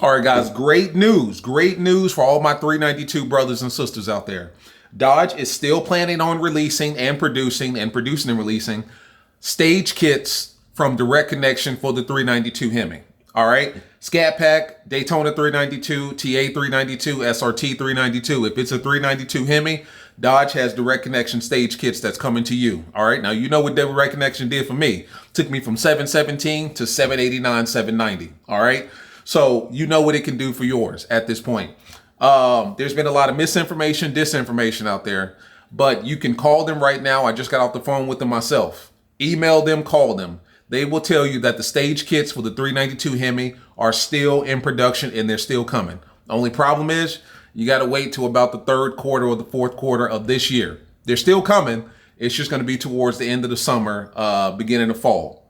All right, guys, great news. Great news for all my 392 brothers and sisters out there. Dodge is still planning on releasing and producing and releasing stage kits from Direct Connection for the 392 Hemi. All right, Scat Pack, Daytona 392, TA 392, SRT 392. If it's a 392 Hemi, Dodge has Direct Connection stage kits that's coming to you. All right, now you know what Direct Connection did for me. Took me from 717 to 789, 790. All right. So you know what it can do for yours at this point. There's been a lot of misinformation, disinformation out there, but you can call them right now. I just got off the phone with them myself. Email them, call them. They will tell you that the stage kits for the 392 Hemi are still in production and they're still coming. The only problem is you got to wait till about the third quarter or the fourth quarter of this year. They're still coming. It's just going to be towards the end of the summer, beginning of fall.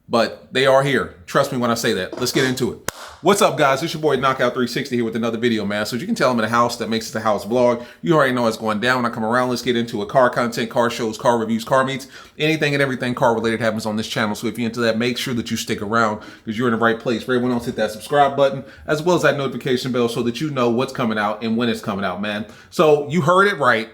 But they are here. Trust me when I say that. Let's get into it. What's up, guys? It's your boy Knockout 360 here with another video, man. So as you can tell, I'm in a house that makes it a house vlog. You already know what's going down. When I come around, let's get into a car content, car shows, car reviews, car meets. Anything and everything car related happens on this channel. So if you're into that, make sure that you stick around because you're in the right place. For everyone else, hit that subscribe button as well as that notification bell so that you know what's coming out and when it's coming out, man. So you heard it right.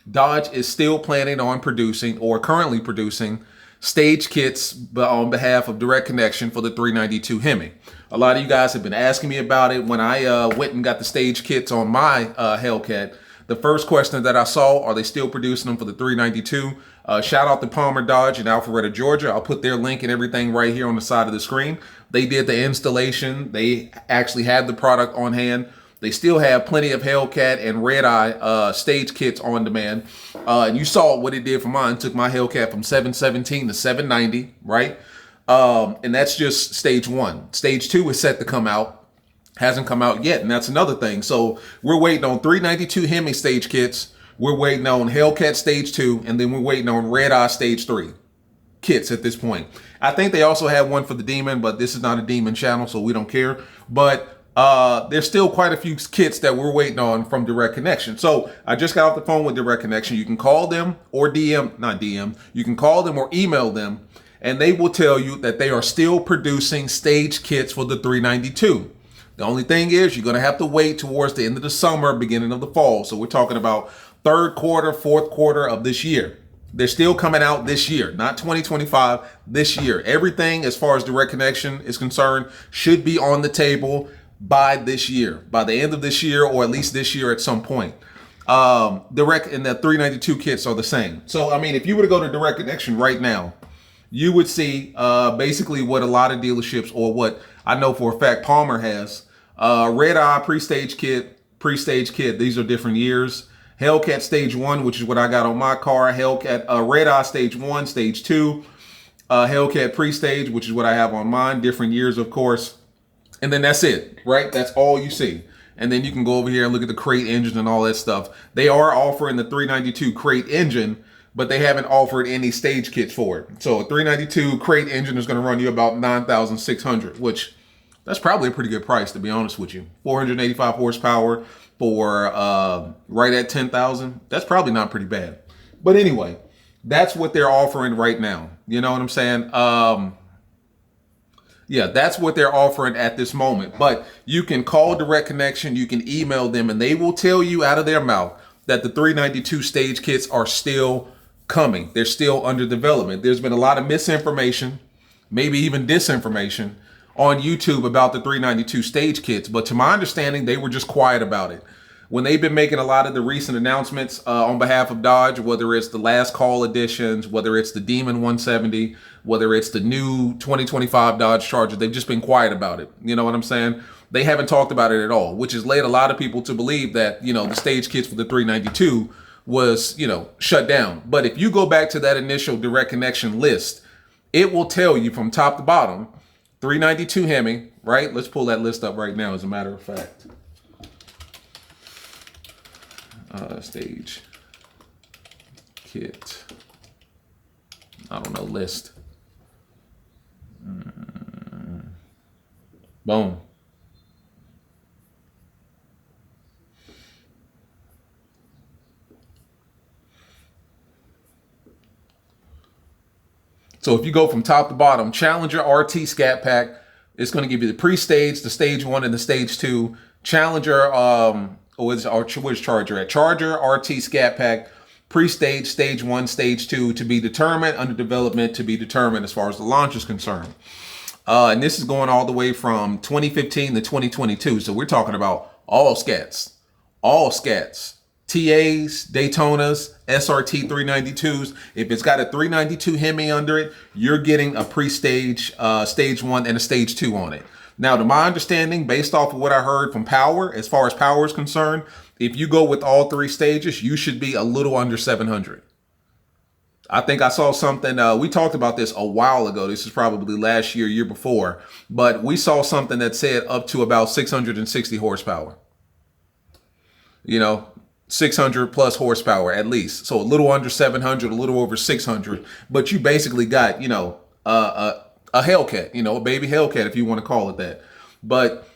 Dodge is still planning on producing or currently producing stage kits on behalf of Direct Connection for the 392 Hemi. A lot of you guys have been asking me about it. When I went and got the stage kits on my Hellcat, the first question that I saw, are they still producing them for the 392? Shout out to Palmer Dodge in Alpharetta, Georgia. I'll put their link and everything right here on the side of the screen. They did the installation. They actually had the product on hand. They still have plenty of Hellcat and Red Eye stage kits on demand. And you saw what it did for mine. Took my Hellcat from 717 to 790, right? And that's just stage one. Stage two is set to come out. Hasn't come out yet, and that's another thing. So we're waiting on 392 Hemi stage kits. We're waiting on Hellcat stage two, and then we're waiting on Red Eye stage three kits at this point. I think they also have one for the Demon, but this is not a Demon channel, so we don't care. But there's still quite a few kits that we're waiting on from Direct Connection. So I just got off the phone with Direct Connection. You can call them or you can call them or email them, and they will tell you that they are still producing stage kits for the 392. The only thing is you're going to have to wait towards the end of the summer, beginning of the fall. So we're talking about third quarter, fourth quarter of this year. They're still coming out this year, not 2025, this year. Everything as far as Direct Connection is concerned should be on the table by this year, by the end of this year, or at least this year at some point. Direct and the 392 kits are the same. So, I mean, if you were to go to Direct Connection right now, you would see basically what a lot of dealerships, or what I know for a fact Palmer has, Red Eye pre-stage kit. These are different years. Hellcat stage one, which is what I got on my car. Hellcat Red Eye stage one, stage two. Hellcat pre-stage, which is what I have on mine. Different years, of course. And then that's it, right? That's all you see. And then you can go over here and look at the crate engines and all that stuff. They are offering the 392 crate engine, but they haven't offered any stage kits for it. So a 392 crate engine is going to run you about $9,600, which that's probably a pretty good price, to be honest with you. 485 horsepower for right at 10,000. That's probably not pretty bad. But anyway, that's what they're offering right now. You know what I'm saying? Yeah, that's what they're offering at this moment. But you can call Direct Connection, you can email them, and they will tell you out of their mouth that the 392 stage kits are still coming. They're still under development. There's been a lot of misinformation, maybe even disinformation on YouTube about the 392 stage kits. But to my understanding, they were just quiet about it. When they've been making a lot of the recent announcements on behalf of Dodge, whether it's the last call editions, whether it's the Demon 170, whether it's the new 2025 Dodge Charger, they've just been quiet about it. You know what I'm saying? They haven't talked about it at all, which has led a lot of people to believe that, you know, the stage kits for the 392 was, you know, shut down. But if you go back to that initial Direct Connection list, it will tell you from top to bottom, 392 Hemi, right? Let's pull that list up right now, as a matter of fact. Stage kit, I don't know, list. Boom. So if you go from top to bottom, Challenger RT Scat Pack, It's going to give you the pre-stage, the stage 1, and the stage 2. Challenger, where's Charger at? Charger RT Scatpack, pre-stage, stage 1, stage 2 to be determined, under development to be determined as far as the launch is concerned. And this is going all the way from 2015 to 2022. So we're talking about all scats, TAs, Daytonas, SRT 392s. If it's got a 392 Hemi under it, you're getting a pre-stage, stage 1 and a stage 2 on it. Now, to my understanding, based off of what I heard from Power, as far as Power is concerned, if you go with all 3 stages, you should be a little under 700. I think I saw something, we talked about this a while ago. This is probably last year, year before, but we saw something that said up to about 660 horsepower. 600 plus horsepower at least. So a little under 700, a little over 600, but you basically got, a Hellcat, a baby Hellcat, if you want to call it that. But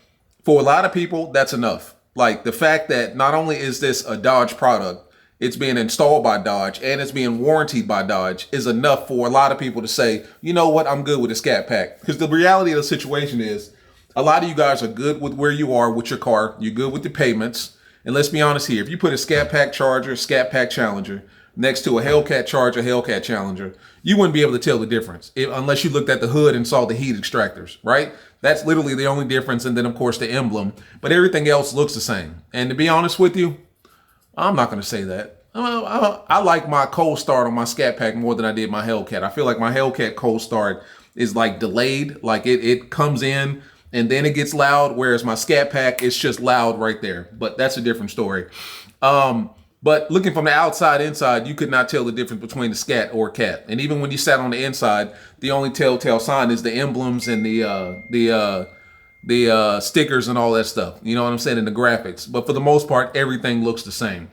for a lot of people, that's enough. Like the fact that not only is this a Dodge product, it's being installed by Dodge and it's being warranted by Dodge is enough for a lot of people to say, you know what, I'm good with a Scat Pack. Because the reality of the situation is a lot of you guys are good with where you are with your car. You're good with the payments. And let's be honest here, if you put a Scat Pack Charger, Scat Pack Challenger next to a Hellcat Charger, Hellcat Challenger, you wouldn't be able to tell the difference unless you looked at the hood and saw the heat extractors, right? That's literally the only difference. And then of course the emblem, but everything else looks the same. And to be honest with you, I'm not going to say that. I like my cold start on my Scat Pack more than I did my Hellcat. I feel like my Hellcat cold start is like delayed, like it comes in and then it gets loud, whereas my Scat Pack, it's just loud right there. But that's a different story. But looking from the outside inside, you could not tell the difference between the Scat or Cat. And even when you sat on the inside, the only telltale sign is the emblems and the stickers and all that stuff. You know what I'm saying? And the graphics. But for the most part, everything looks the same.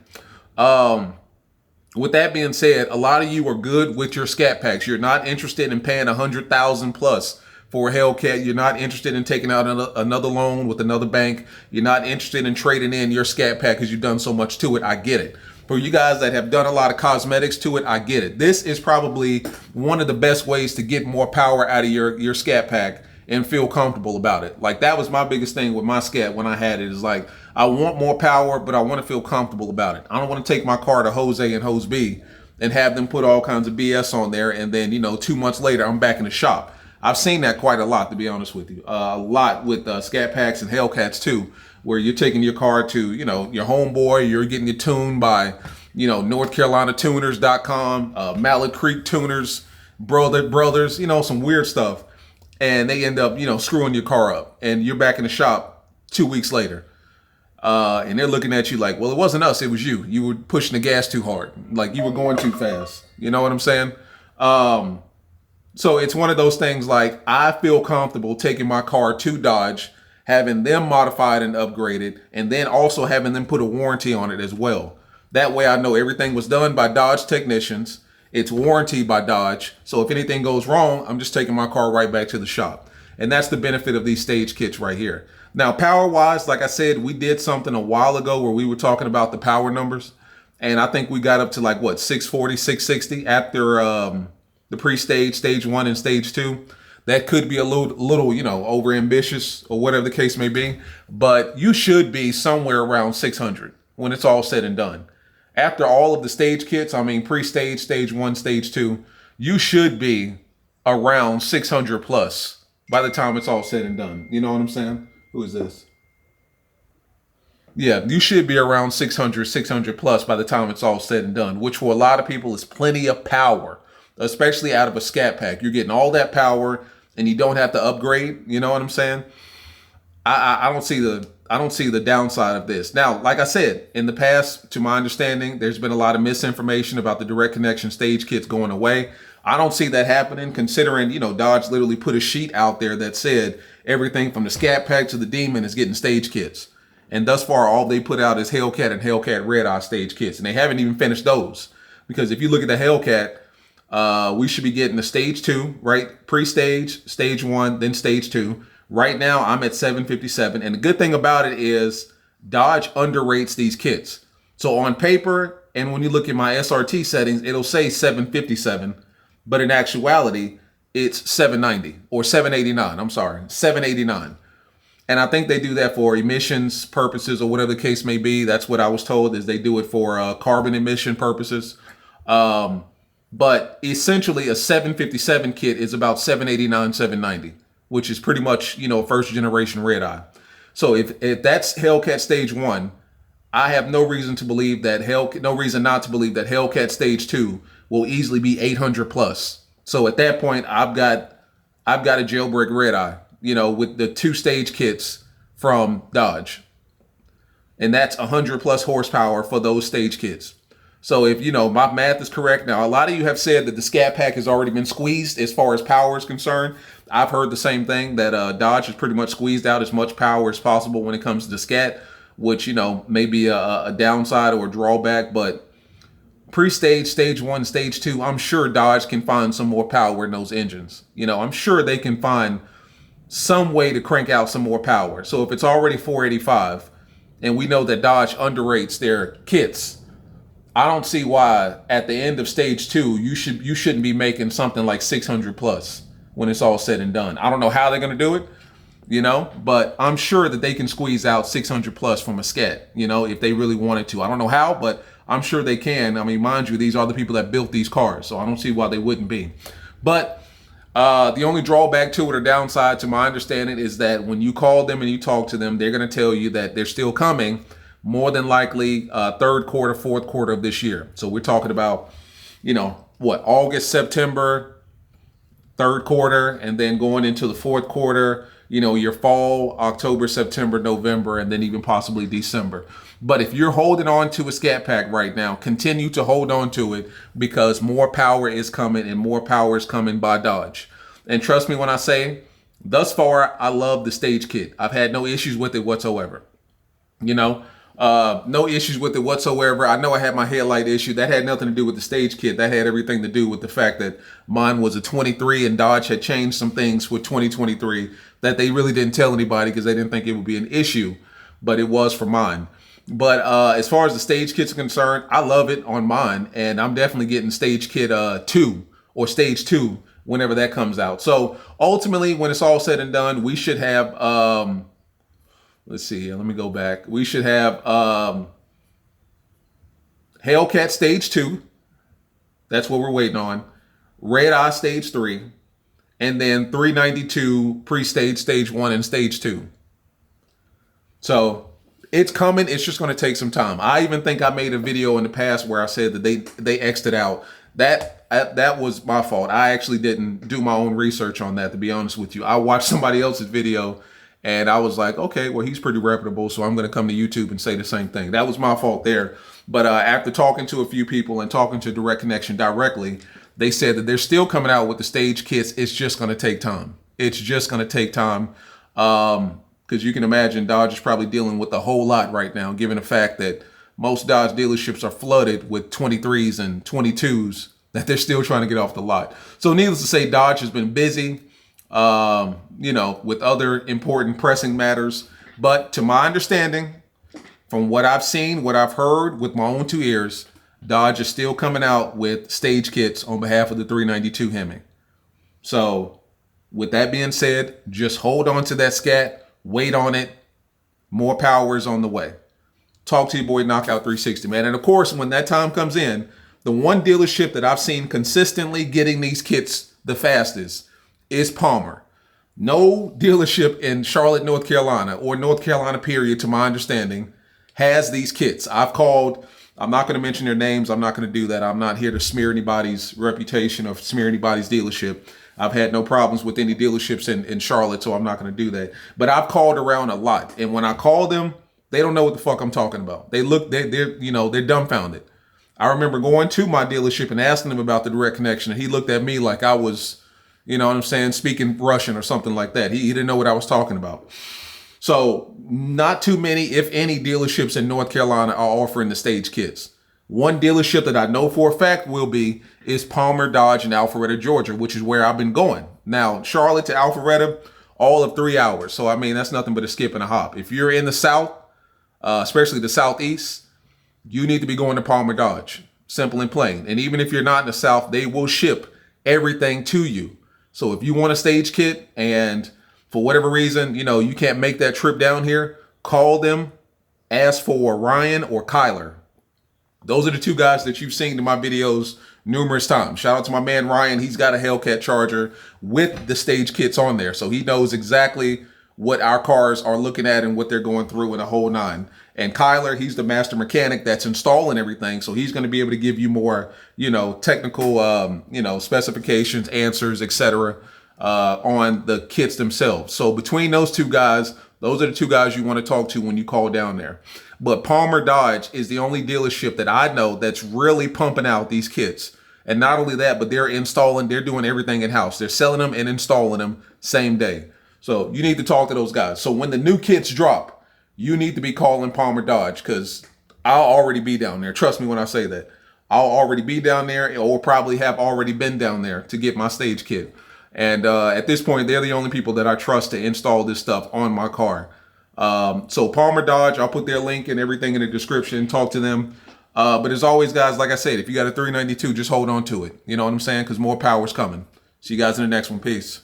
With that being said, a lot of you are good with your Scat Packs. You're not interested in paying $100,000 plus for a Hellcat. You're not interested in taking out another loan with another bank. You're not interested in trading in your Scat Pack because you've done so much to it. I get it. For you guys that have done a lot of cosmetics to it, I get it. This is probably one of the best ways to get more power out of your Scat Pack and feel comfortable about it. Like that was my biggest thing with my Scat when I had it, is like, I want more power, but I want to feel comfortable about it. I don't want to take my car to Jose and Hose B and have them put all kinds of BS on there. And then, 2 months later, I'm back in the shop. I've seen that quite a lot, to be honest with you. A lot with Scat Packs and Hellcats too, where you're taking your car to, your homeboy, you're getting it tuned by, NorthCarolinaTuners.com, Mallet Creek Tuners, brothers, some weird stuff. And they end up, screwing your car up and you're back in the shop 2 weeks later. And they're looking at you like, well, it wasn't us, it was you. You were pushing the gas too hard. Like you were going too fast. You know what I'm saying? So it's one of those things like I feel comfortable taking my car to Dodge, having them modified and upgraded, and then also having them put a warranty on it as well. That way I know everything was done by Dodge technicians. It's warranted by Dodge. So if anything goes wrong, I'm just taking my car right back to the shop. And that's the benefit of these stage kits right here. Now, power-wise, like I said, we did something a while ago where we were talking about the power numbers. And I think we got up to like, 640, 660 after the pre-stage, stage 1 and stage 2. That could be a little, over ambitious or whatever the case may be. But you should be somewhere around 600 when it's all said and done. After all of the stage kits, pre-stage, stage 1, stage 2, you should be around 600 plus by the time it's all said and done. You know what I'm saying? Who is this? Yeah, you should be around 600 plus by the time it's all said and done, which for a lot of people is plenty of power, especially out of a Scat Pack. You're getting all that power and you don't have to upgrade. You know what I'm saying? I don't see the downside of this. Now, like I said, in the past, to my understanding, there's been a lot of misinformation about the direct connection stage kits going away. I don't see that happening, considering, Dodge literally put a sheet out there that said everything from the Scat Pack to the Demon is getting stage kits. And thus far, all they put out is Hellcat and Hellcat Red Eye stage kits. And they haven't even finished those. Because if you look at the Hellcat, we should be getting the stage 2, right? Pre-stage, stage 1, then stage 2. Right now, I'm at 757. And the good thing about it is Dodge underrates these kits. So on paper, and when you look at my SRT settings, it'll say 757. But in actuality, it's 790 or 789. I'm sorry, 789. And I think they do that for emissions purposes or whatever the case may be. That's what I was told, is they do it for carbon emission purposes. But essentially a 757 kit is about 789, 790, which is pretty much, first generation red eye. So if that's Hellcat Stage 1, I have no reason to believe that no reason not to believe that Hellcat Stage 2 will easily be 800 plus. So at that point, I've got a jailbreak red eye, with the 2-stage kits from Dodge. And that's 100 plus horsepower for those stage kits. So if, my math is correct. Now, a lot of you have said that the Scat Pack has already been squeezed as far as power is concerned. I've heard the same thing, that Dodge has pretty much squeezed out as much power as possible when it comes to the Scat, which, may be a downside or a drawback. But pre-stage, stage 1, stage 2, I'm sure Dodge can find some more power in those engines. I'm sure they can find some way to crank out some more power. So if it's already 485, and we know that Dodge underrates their kits, I don't see why at the end of stage 2 you shouldn't be making something like 600 plus when it's all said and done. I don't know how they're going to do it, but I'm sure that they can squeeze out 600 plus from a Scat, if they really wanted to. I don't know how, but I'm sure they can. I mean, mind you, these are the people that built these cars, so I don't see why they wouldn't be. But the only drawback to it or downside, to my understanding, is that when you call them and you talk to them, they're going to tell you that they're still coming, more than likely third quarter, fourth quarter of this year. So we're talking about, August, September, third quarter, and then going into the fourth quarter, your fall, October, September, November, and then even possibly December. But if you're holding on to a Scat Pack right now, continue to hold on to it, because more power is coming, and more power is coming by Dodge. And trust me when I say, thus far, I love the stage kit. I've had no issues with it whatsoever. No issues with it whatsoever. I know I had my headlight issue. That had nothing to do with the stage kit. That had everything to do with the fact that mine was a 23 and Dodge had changed some things with 2023 that they really didn't tell anybody because they didn't think it would be an issue, but it was for mine. But as far as the stage kits are concerned, I love it on mine, and I'm definitely getting stage kit 2 or stage 2 whenever that comes out. So ultimately, when it's all said and done, we should have, let's see, let me go back. We should have Hellcat Stage 2. That's what we're waiting on. Red Eye Stage 3. And then 392 pre-stage, stage 1, and stage 2. So it's coming. It's just going to take some time. I even think I made a video in the past where I said that they X'd it out. That was my fault. I actually didn't do my own research on that, to be honest with you. I watched somebody else's video, and I was like, okay, well, he's pretty reputable, so I'm going to come to YouTube and say the same thing. That was my fault there. But after talking to a few people and talking to Direct Connection directly, they said that they're still coming out with the stage kits. It's just going to take time. It's just going to take time. Because you can imagine Dodge is probably dealing with a whole lot right now, given the fact that most Dodge dealerships are flooded with 23s and 22s that they're still trying to get off the lot. So needless to say, Dodge has been busy, with other important pressing matters. But to my understanding, from what I've seen, what I've heard with my own 2 ears, Dodge is still coming out with stage kits on behalf of the 392 Hemi. So with that being said, just hold on to that Scat. Wait on it. More power is on the way. Talk to your boy Knockout 360, man. And of course, when that time comes in, the one dealership that I've seen consistently getting these kits the fastest is Palmer. No dealership in Charlotte, North Carolina, or North Carolina period, to my understanding, has these kits. I've called, I'm not going to mention their names. I'm not going to do that. I'm not here to smear anybody's reputation or smear anybody's dealership. I've had no problems with any dealerships in Charlotte, so I'm not going to do that. But I've called around a lot, and when I call them, they don't know what the fuck I'm talking about. They're dumbfounded. I remember going to my dealership and asking him about the Direct Connection, and he looked at me like I was, speaking Russian or something like that. He didn't know what I was talking about. So not too many, if any, dealerships in North Carolina are offering the stage kits. One dealership that I know for a fact is Palmer, Dodge, in Alpharetta, Georgia, which is where I've been going. Now, Charlotte to Alpharetta, all of 3 hours. So, that's nothing but a skip and a hop. If you're in the South, especially the Southeast, you need to be going to Palmer, Dodge. Simple and plain. And even if you're not in the South, they will ship everything to you. So if you want a stage kit and for whatever reason, you know, you can't make that trip down here, call them, ask for Ryan or Kyler. Those are the two guys that you've seen in my videos numerous times. Shout out to my man Ryan. He's got a Hellcat Charger with the stage kits on there. So he knows exactly what our cars are looking at and what they're going through in a whole nine. And Kyler, he's the master mechanic that's installing everything. So he's going to be able to give you more, you know, technical, you know, specifications, answers, etc. On the kits themselves. So between those two guys, those are the two guys you want to talk to when you call down there. But Palmer Dodge is the only dealership that I know that's really pumping out these kits. And not only that, but they're doing everything in-house. They're selling them and installing them same day. So you need to talk to those guys. So when the new kits drop, you need to be calling Palmer Dodge because I'll already be down there. Trust me when I say that. I'll already be down there or probably have already been down there to get my stage kit. And at this point, they're the only people that I trust to install this stuff on my car. So Palmer Dodge, I'll put their link and everything in the description. Talk to them. But as always, guys, like I said, if you got a 392, just hold on to it. You know what I'm saying? Because more power's coming. See you guys in the next one. Peace.